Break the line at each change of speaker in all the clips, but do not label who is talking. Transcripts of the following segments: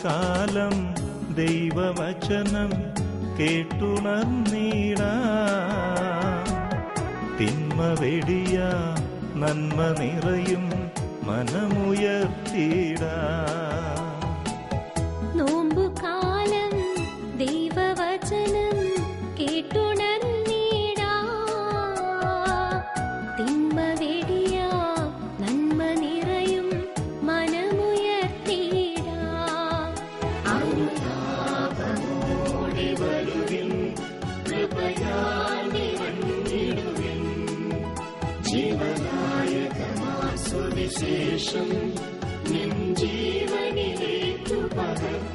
കാലം ദൈവവചനം കേട്ടുണർന്നീടാ. തിന്മ വെടിയ നന്മ നിറയും മനമുയർത്തിടാ.
നോമ്പുകാലം ദൈവവചനം കേട്ടുണർന്നീടാ. തിന്മ വെടിയ നന്മ നിറയും മനമുയർത്തിടാ. അനുതാപമോടെ വരുവിൻ, കൃപയാൽ നിറഞ്ഞിടുവിൻ. ജീവനായകമാം സുവിശേഷം നിൻ ജീവനിലേക്കു പകർത്താം.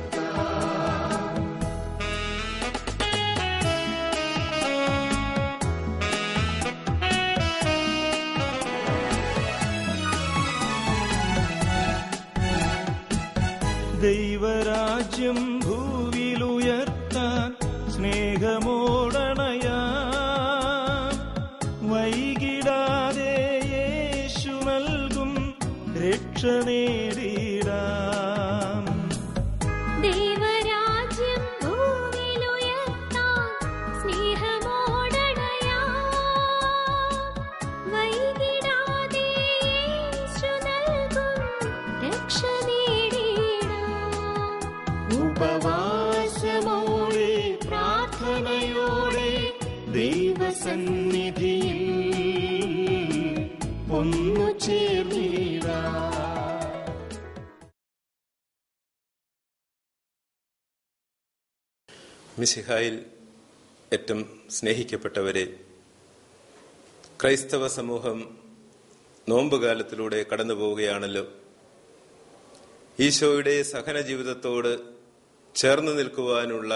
ദൈവരാജ്യം ഭൂവിലുയർത്താൻ സ്നേഹമോടണയാ. വൈകിടാതെ യേശു നൽകും രക്ഷ നേടിടാം.
ദൈവരാജ്യം ഭൂമിയിലുയർത്താൻ സ്നേഹമോടണയാം. വൈകിടാതെ യേശു നൽകും രക്ഷ നേടിടാം. ഉപവാസമോടെ പ്രാർത്ഥനയോടെ ദൈവസന്നിധിയിൽ ഒന്നു ചേർന്നിടാം.
മിശിഹായിൽ ഏറ്റവും സ്നേഹിക്കപ്പെട്ടവരെ, ക്രൈസ്തവ സമൂഹം നോമ്പുകാലത്തിലൂടെ കടന്നു പോവുകയാണല്ലോ. ഈശോയുടെ സഹന ജീവിതത്തോട് ചേർന്ന് നിൽക്കുവാനുള്ള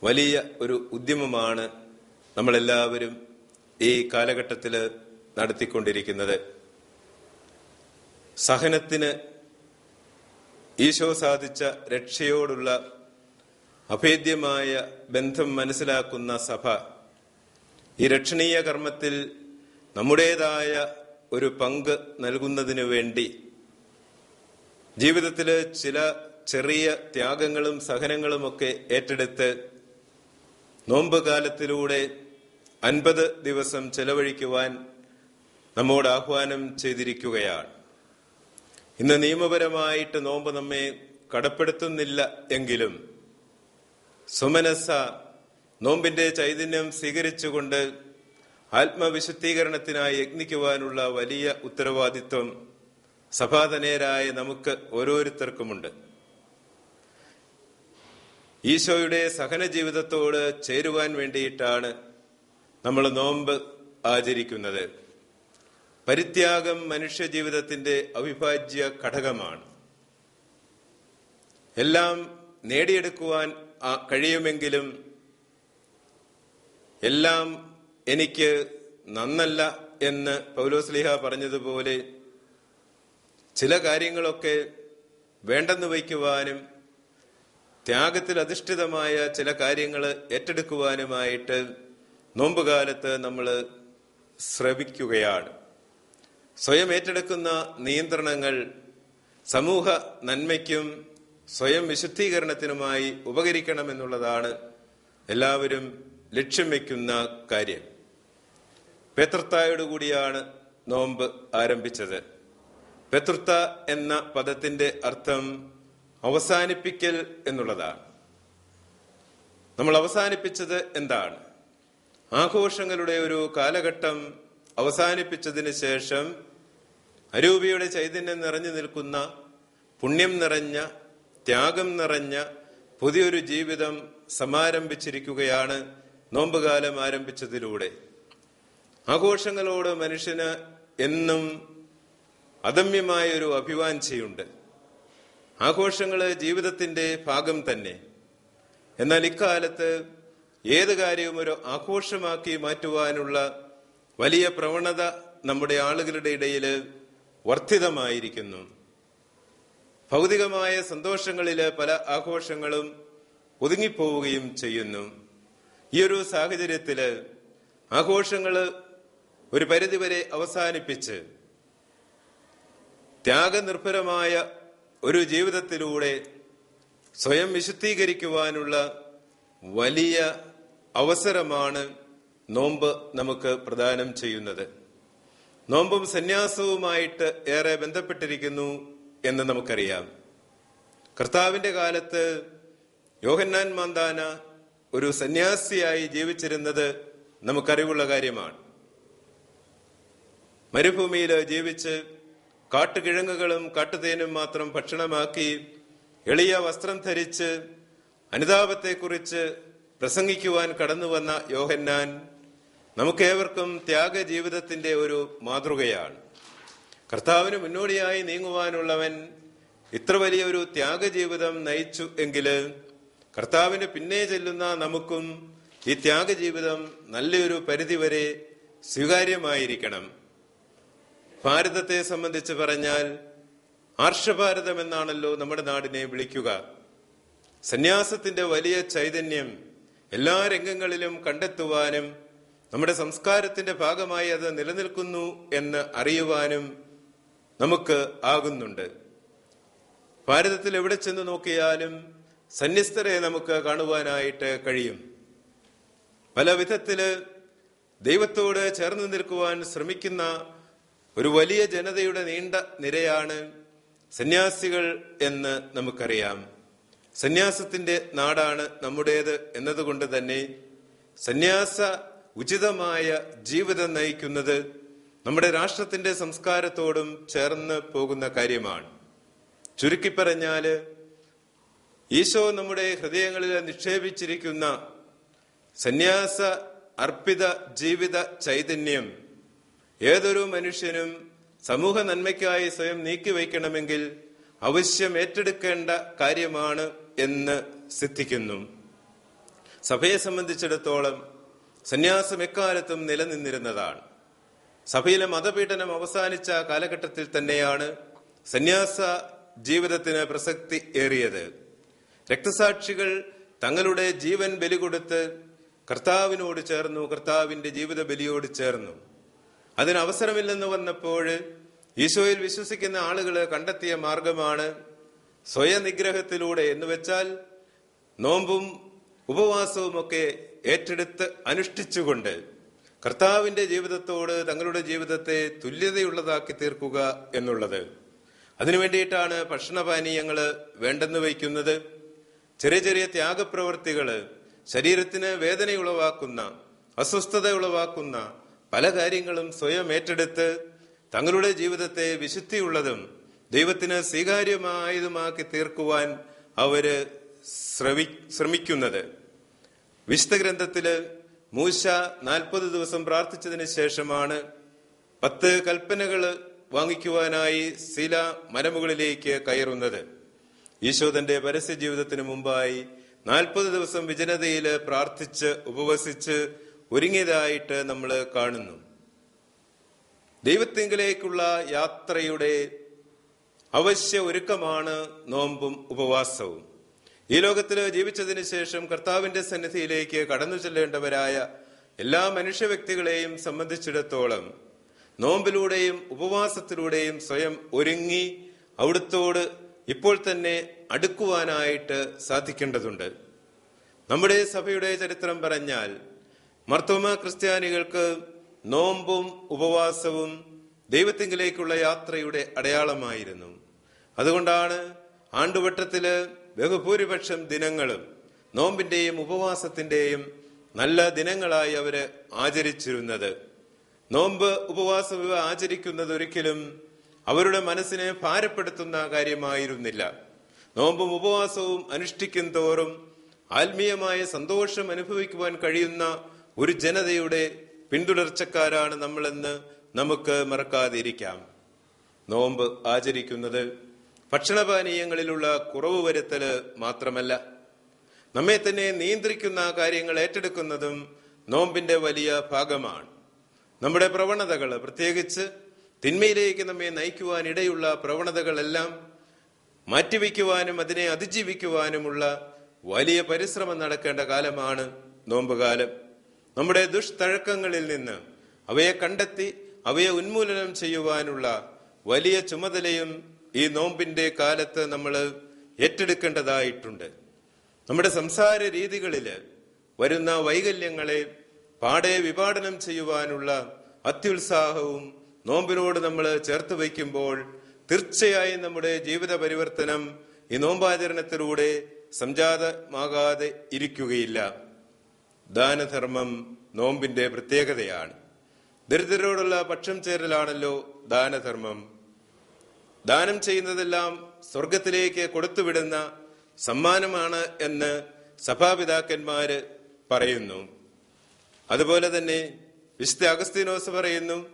വലിയ ഒരു ഉദ്യമമാണ് നമ്മളെല്ലാവരും ഈ കാലഘട്ടത്തിൽ നടത്തിക്കൊണ്ടിരിക്കുന്നത്. സഹനത്തിന് ഈശോ സാധിച്ച രക്ഷയോടുള്ള അഭേദ്യമായ ബന്ധം മനസ്സിലാക്കുന്ന സഭ ഈ രക്ഷണീയ കർമ്മത്തിൽ നമ്മുടേതായ ഒരു പങ്ക് നൽകുന്നതിനു വേണ്ടി ജീവിതത്തില് ചില ചെറിയ ത്യാഗങ്ങളും സഹനങ്ങളുമൊക്കെ ഏറ്റെടുത്ത് നോമ്പ് കാലത്തിലൂടെ 50 ദിവസം ചെലവഴിക്കുവാൻ നമ്മോട് ആഹ്വാനം ചെയ്തിരിക്കുകയാണ്. ഇന്ന് നിയമപരമായിട്ട് നോമ്പ് നമ്മെ കടപ്പെടുത്തുന്നില്ല എങ്കിലും സുമനസ്സ നോമ്പിന്റെ ചൈതന്യം സ്വീകരിച്ചുകൊണ്ട് ആത്മവിശുദ്ധീകരണത്തിനായി യത്നിക്കുവാനുള്ള വലിയ ഉത്തരവാദിത്വം സഭാതനേരായ നമുക്ക് ഓരോരുത്തർക്കുമുണ്ട്. ഈശോയുടെ സഹന ജീവിതത്തോട് ചേരുവാൻ വേണ്ടിയിട്ടാണ് നമ്മൾ നോമ്പ് ആചരിക്കുന്നത്. പരിത്യാഗം മനുഷ്യ ജീവിതത്തിന്റെ അവിഭാജ്യ ഘടകമാണ്. എല്ലാം നേടിയെടുക്കുവാൻ കഴിയുമെങ്കിലും എല്ലാം എനിക്ക് നന്നല്ല എന്ന് പൗലോസ്ലീഹ പറഞ്ഞതുപോലെ ചില കാര്യങ്ങളൊക്കെ വേണ്ടെന്ന് വയ്ക്കുവാനും ത്യാഗത്തിൽ അധിഷ്ഠിതമായ ചില കാര്യങ്ങൾ ഏറ്റെടുക്കുവാനുമായിട്ട് നോമ്പുകാലത്ത് നമ്മൾ ശ്രമിക്കുകയാണ്. സ്വയം ഏറ്റെടുക്കുന്ന നിയന്ത്രണങ്ങൾ സമൂഹ നന്മയ്ക്കും സ്വയം വിശുദ്ധീകരണത്തിനുമായി ഉപകരിക്കണമെന്നുള്ളതാണ് എല്ലാവരും ലക്ഷ്യം വയ്ക്കുന്ന കാര്യം. പെത്രത്തായോടുകൂടിയാണ് നോമ്പ് ആരംഭിച്ചത്. പെത്രത്ത എന്ന പദത്തിന്റെ അർത്ഥം അവസാനിപ്പിക്കൽ എന്നുള്ളതാണ്. നമ്മൾ അവസാനിപ്പിച്ചത് എന്താണ്? ആഘോഷങ്ങളുടെ ഒരു കാലഘട്ടം അവസാനിപ്പിച്ചതിന് ശേഷം അരൂപിയുടെ ചൈതന്യം നിറഞ്ഞു നിൽക്കുന്ന, പുണ്യം നിറഞ്ഞ, ത്യാഗം നിറഞ്ഞ പുതിയൊരു ജീവിതം സമാരംഭിച്ചിരിക്കുകയാണ് നോമ്പുകാലം ആരംഭിച്ചതിലൂടെ. ആഘോഷങ്ങളോട് മനുഷ്യന് എന്നും അദമ്യമായൊരു അഭിവാഞ്ചയുണ്ട്. ആഘോഷങ്ങള് ജീവിതത്തിന്റെ ഭാഗം തന്നെ. എന്നാൽ ഇക്കാലത്ത് ഏത് കാര്യവും ഒരു ആഘോഷമാക്കി മാറ്റുവാനുള്ള വലിയ പ്രവണത നമ്മുടെ ആളുകളുടെ ഇടയിൽ വർദ്ധിതമായിരിക്കുന്നു. ഭൗതികമായ സന്തോഷങ്ങളില് പല ആഘോഷങ്ങളും ഒതുങ്ങിപ്പോവുകയും ചെയ്യുന്നു. ഈ ഒരു സാഹചര്യത്തില് ആഘോഷങ്ങള് ഒരു പരിധിവരെ അവസാനിപ്പിച്ച് ത്യാഗനിർഭരമായ ഒരു ജീവിതത്തിലൂടെ സ്വയം വിശുദ്ധീകരിക്കുവാനുള്ള വലിയ അവസരമാണ് നോമ്പ് നമുക്ക് പ്രദാനം ചെയ്യുന്നത്. നോമ്പും സന്യാസവുമായിട്ട് ഏറെ ബന്ധപ്പെട്ടിരിക്കുന്നു എന്ന് നമുക്കറിയാം. കർത്താവിന്റെ കാലത്ത് യോഹന്നാൻ മാന്താന ഒരു സന്യാസിയായി ജീവിച്ചിരുന്നത് നമുക്കറിവുള്ള കാര്യമാണ്. മരുഭൂമിയിൽ ജീവിച്ച് കാട്ടുകിഴങ്ങുകളും കാട്ടുതേനും മാത്രം ഭക്ഷണമാക്കി എളിയ വസ്ത്രം ധരിച്ച് അനുതാപത്തെക്കുറിച്ച് പ്രസംഗിക്കുവാൻ കടന്നു വന്ന യോഹന്നാൻ നമുക്കേവർക്കും ത്യാഗജീവിതത്തിന്റെ ഒരു മാതൃകയാണ്. കർത്താവിന് മുന്നോടിയായി നീങ്ങുവാനുള്ളവൻ ഇത്ര വലിയൊരു ത്യാഗജീവിതം നയിച്ചു എങ്കില് കർത്താവിന് പിന്നെ ചെല്ലുന്ന നമുക്കും ഈ ത്യാഗജീവിതം നല്ലൊരു പരിധിവരെ സ്വീകാര്യമായിരിക്കണം. ഭാരതത്തെ സംബന്ധിച്ച് പറഞ്ഞാൽ ആർഷഭാരതം എന്നാണല്ലോ നമ്മുടെ നാടിനെ വിളിക്കുക. സന്യാസത്തിന്റെ വലിയ ചൈതന്യം എല്ലാ രംഗങ്ങളിലും കണ്ടെത്തുവാനും നമ്മുടെ സംസ്കാരത്തിന്റെ ഭാഗമായി അത് നിലനിൽക്കുന്നു എന്ന് അറിയുവാനും നമുക്ക് ആകുന്നുണ്ട്. ഭാരതത്തിൽ എവിടെ ചെന്ന് നോക്കിയാലും സന്യസ്തരെ നമുക്ക് കാണുവാനായിട്ട് കഴിയും. പല വിധത്തില് ദൈവത്തോട് ചേർന്ന് നിൽക്കുവാൻ ശ്രമിക്കുന്ന ഒരു വലിയ ജനതയുടെ നീണ്ട നിരയാണ് സന്യാസികൾ എന്ന് നമുക്കറിയാം. സന്യാസത്തിന്റെ നാടാണ് നമ്മുടേത് എന്നതുകൊണ്ട് തന്നെ സന്യാസ ഉചിതമായ ജീവിതം നയിക്കുന്നത് നമ്മുടെ രാഷ്ട്രത്തിന്റെ സംസ്കാരത്തോടും ചേർന്ന് പോകുന്ന കാര്യമാണ്. ചുരുക്കി പറഞ്ഞാല് ഈശോ നമ്മുടെ ഹൃദയങ്ങളിൽ നിക്ഷേപിച്ചിരിക്കുന്ന സന്യാസ അർപ്പിത ജീവിത ചൈതന്യം ഏതൊരു മനുഷ്യനും സമൂഹ നന്മയ്ക്കായി സ്വയം നീക്കിവയ്ക്കണമെങ്കിൽ അവശ്യം ഏറ്റെടുക്കേണ്ട കാര്യമാണ് എന്ന് സിദ്ധിക്കുന്നു. സഭയെ സംബന്ധിച്ചിടത്തോളം സന്യാസം എക്കാലത്തും നിലനിന്നിരുന്നതാണ്. സഭയിലെ മതപീഡനം അവസാനിച്ച കാലഘട്ടത്തിൽ തന്നെയാണ് സന്യാസ ജീവിതത്തിന് പ്രസക്തി ഏറിയത്. രക്തസാക്ഷികൾ തങ്ങളുടെ ജീവൻ ബലി കൊടുത്ത് കർത്താവിനോട് ചേർന്നു, കർത്താവിന്റെ ജീവിത ബലിയോട് ചേർന്നു. അതിന് അവസരമില്ലെന്ന് വന്നപ്പോൾ ഈശോയിൽ വിശ്വസിക്കുന്ന ആളുകൾ കണ്ടെത്തിയ മാർഗമാണ് സ്വയനിഗ്രഹത്തിലൂടെ, എന്ന് വെച്ചാൽ നോമ്പും ഉപവാസവും ഒക്കെ ഏറ്റെടുത്ത് അനുഷ്ഠിച്ചുകൊണ്ട് കർത്താവിന്റെ ജീവിതത്തോട് തങ്ങളുടെ ജീവിതത്തെ തുല്യതയുള്ളതാക്കി തീർക്കുക എന്നുള്ളത്. അതിനു വേണ്ടിയിട്ടാണ് ഭക്ഷണപാനീയങ്ങള് വേണ്ടെന്ന് വയ്ക്കുന്നത്. ചെറിയ ചെറിയ ത്യാഗപ്രവർത്തികള്, ശരീരത്തിന് വേദനയുളവാക്കുന്ന, അസ്വസ്ഥത ഉളവാക്കുന്ന പല കാര്യങ്ങളും സ്വയം ഏറ്റെടുത്ത് തങ്ങളുടെ ജീവിതത്തെ വിശുദ്ധിയുള്ളതും ദൈവത്തിന് സ്വീകാര്യമായതുമാക്കി തീർക്കുവാൻ അവര് ശ്രമിക്കുന്നത്. വിശുദ്ധ ഗ്രന്ഥത്തില് മൂശ 40 ദിവസം പ്രാർത്ഥിച്ചതിന് ശേഷമാണ് 10 കൽപ്പനകള് വാങ്ങിക്കുവാനായി സീല മലമുകളിലേക്ക് കയറുന്നത്. ഈശോ തന്റെ പരസ്യ ജീവിതത്തിന് മുമ്പായി 40 ദിവസം വിജനതയില് പ്രാർത്ഥിച്ച് ഉപവസിച്ച് ഒരുങ്ങിയതായിട്ട് നമ്മൾ കാണുന്നു. ദൈവത്തിങ്കിലേക്കുള്ള യാത്രയുടെ അവശ്യ ഒരുക്കമാണ് നോമ്പും ഉപവാസവും. ഈ ലോകത്തില് ജീവിച്ചതിന് ശേഷം കർത്താവിന്റെ സന്നിധിയിലേക്ക് കടന്നു ചെല്ലേണ്ടവരായ എല്ലാ മനുഷ്യ വ്യക്തികളെയും സംബന്ധിച്ചിടത്തോളം നോമ്പിലൂടെയും ഉപവാസത്തിലൂടെയും സ്വയം ഒരുങ്ങി അവിടുത്തോട് ഇപ്പോൾ തന്നെ അടുക്കുവാനായിട്ട് സാധിക്കേണ്ടതുണ്ട്. നമ്മുടെ സഭയുടെ ചരിത്രം പറഞ്ഞാൽ മർത്തോമ ക്രിസ്ത്യാനികൾക്ക് നോമ്പും ഉപവാസവും ദൈവത്തിങ്കിലേക്കുള്ള യാത്രയുടെ അടയാളമായിരുന്നു. അതുകൊണ്ടാണ് ആണ്ടുവട്ടത്തില് ബഹുഭൂരിപക്ഷം ദിനങ്ങളും നോമ്പിന്റെയും ഉപവാസത്തിന്റെയും നല്ല ദിനങ്ങളായി അവര് ആചരിച്ചിരുന്നത്. നോമ്പ് ഉപവാസം ഇവ ആചരിക്കുന്നത് ഒരിക്കലും അവരുടെ മനസ്സിനെ ഭാരപ്പെടുത്തുന്ന കാര്യമായിരുന്നില്ല. നോമ്പും ഉപവാസവും അനുഷ്ഠിക്കും തോറും ആത്മീയമായ സന്തോഷം അനുഭവിക്കുവാൻ കഴിയുന്ന ഒരു ജനതയുടെ പിന്തുടർച്ചക്കാരാണ് നമ്മളെന്ന് നമുക്ക് മറക്കാതിരിക്കാം. നോമ്പ് ആചരിക്കുന്നത് ഭക്ഷണപാനീയങ്ങളിലുള്ള കുറവ് വരുത്തല് മാത്രമല്ല, നമ്മെ തന്നെ നിയന്ത്രിക്കുന്ന കാര്യങ്ങൾ ഏറ്റെടുക്കുന്നതും നോമ്പിന്റെ വലിയ ഭാഗമാണ്. നമ്മുടെ പ്രവണതകൾ, പ്രത്യേകിച്ച് തിന്മയിലേക്ക് നമ്മെ നയിക്കുവാൻ ഇടയുള്ള പ്രവണതകളെല്ലാം മാറ്റിവെക്കുവാനും അതിനെ അതിജീവിക്കുവാനുമുള്ള വലിയ പരിശ്രമം നടക്കേണ്ട കാലമാണ് നോമ്പുകാലം. നമ്മുടെ ദുഷ്തഴക്കങ്ങളിൽ നിന്ന് അവയെ കണ്ടെത്തി അവയെ ഉന്മൂലനം ചെയ്യുവാനുള്ള വലിയ ചുമതലയും ഈ നോമ്പിന്റെ കാലത്ത് നമ്മൾ ഏറ്റെടുക്കേണ്ടതായിട്ടുണ്ട്. നമ്മുടെ സംസാര രീതികളിൽ വരുന്ന വൈകല്യങ്ങളെ പാടെ വിഭാടനം ചെയ്യുവാനുള്ള അത്യുത്സാഹവും നോമ്പിനോട് നമ്മൾ ചേർത്ത് വയ്ക്കുമ്പോൾ തീർച്ചയായും നമ്മുടെ ജീവിത പരിവർത്തനം ഈ നോമ്പാചരണത്തിലൂടെ സംജാതമാകാതെ ഇരിക്കുകയില്ല. ദാനധർമ്മം നോമ്പിന്റെ പ്രത്യേകതയാണ്. ദരിദ്രരോടുള്ള പക്ഷം ചേരലാണല്ലോ ദാനധർമ്മം. ദാനം ചെയ്യുന്നതെല്ലാം സ്വർഗത്തിലേക്ക് കൊടുത്തുവിടുന്ന സമ്മാനമാണ് എന്ന് സഭാപിതാക്കന്മാര് പറയുന്നു. അതുപോലെ തന്നെ വിശുദ്ധ അഗസ്തീനോസ് പറയുന്നു,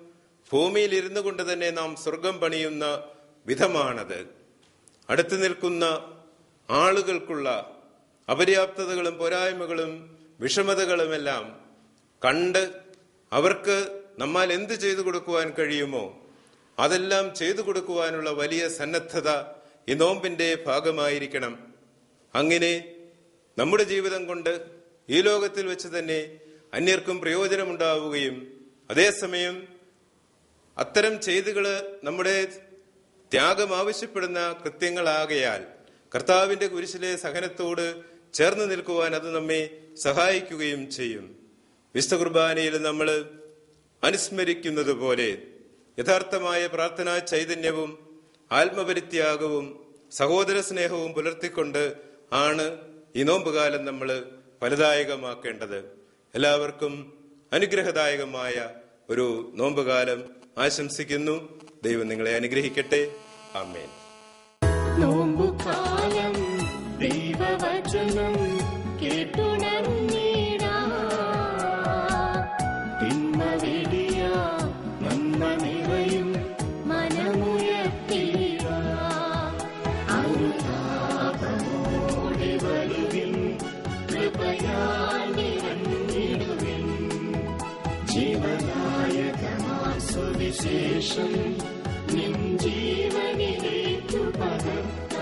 ഭൂമിയിൽ ഇരുന്നു കൊണ്ട് തന്നെ നാം സ്വർഗം പണിയുന്ന വിധമാണത്. അടുത്തു നിൽക്കുന്ന ആളുകൾക്കുള്ള അപര്യാപ്തതകളും പോരായ്മകളും വിഷമതകളുമെല്ലാം കണ്ട് അവർക്ക് നമ്മാൽ എന്ത് ചെയ്തു കൊടുക്കുവാൻ കഴിയുമോ അതെല്ലാം ചെയ്തു കൊടുക്കുവാനുള്ള വലിയ സന്നദ്ധത ഈ നോമ്പിന്റെ ഭാഗമായിരിക്കണം. അങ്ങനെ നമ്മുടെ ജീവിതം കൊണ്ട് ഈ ലോകത്തിൽ വെച്ച് തന്നെ അന്യർക്കും പ്രയോജനമുണ്ടാവുകയും അതേസമയം അത്തരം ചെയ്തികള് നമ്മുടെ ത്യാഗം ആവശ്യപ്പെടുന്ന കൃത്യങ്ങളാകയാൽ കർത്താവിന്റെ കുരിശിലെ സഹനത്തോട് ചേർന്ന് നിൽക്കുവാൻ അത് നമ്മെ സഹായിക്കുകയും ചെയ്യും. വിശുദ്ധ കുർബാനയിൽ നമ്മൾ അനുസ്മരിക്കുന്നത് പോലെ യഥാർത്ഥമായ പ്രാർത്ഥനാ ചൈതന്യവും ആത്മപരിത്യാഗവും സഹോദര സ്നേഹവും പുലർത്തിക്കൊണ്ട് ആണ് ഈ നോമ്പുകാലം നമ്മൾ ഫലദായകമാക്കേണ്ടത്. എല്ലാവർക്കും അനുഗ്രഹദായകമായ ഒരു നോമ്പുകാലം ആശംസിക്കുന്നു. ദൈവം നിങ്ങളെ അനുഗ്രഹിക്കട്ടെ. ആമേൻ.
നോമ്പുകാലം ദൈവവചനം കേട്ടുണർന്നിടാം. തിന്മ വെടിയ നന്മ നിറയും മനമുയർത്തിടാം. അനുതാപമോടെ വരുവിൻ, കൃപയാൽ നിറഞ്ഞിടുവിൻ. ജീവദായകമാം സുവിശേഷം നിൻ ജീവനിലേക്കു പകർത്താം.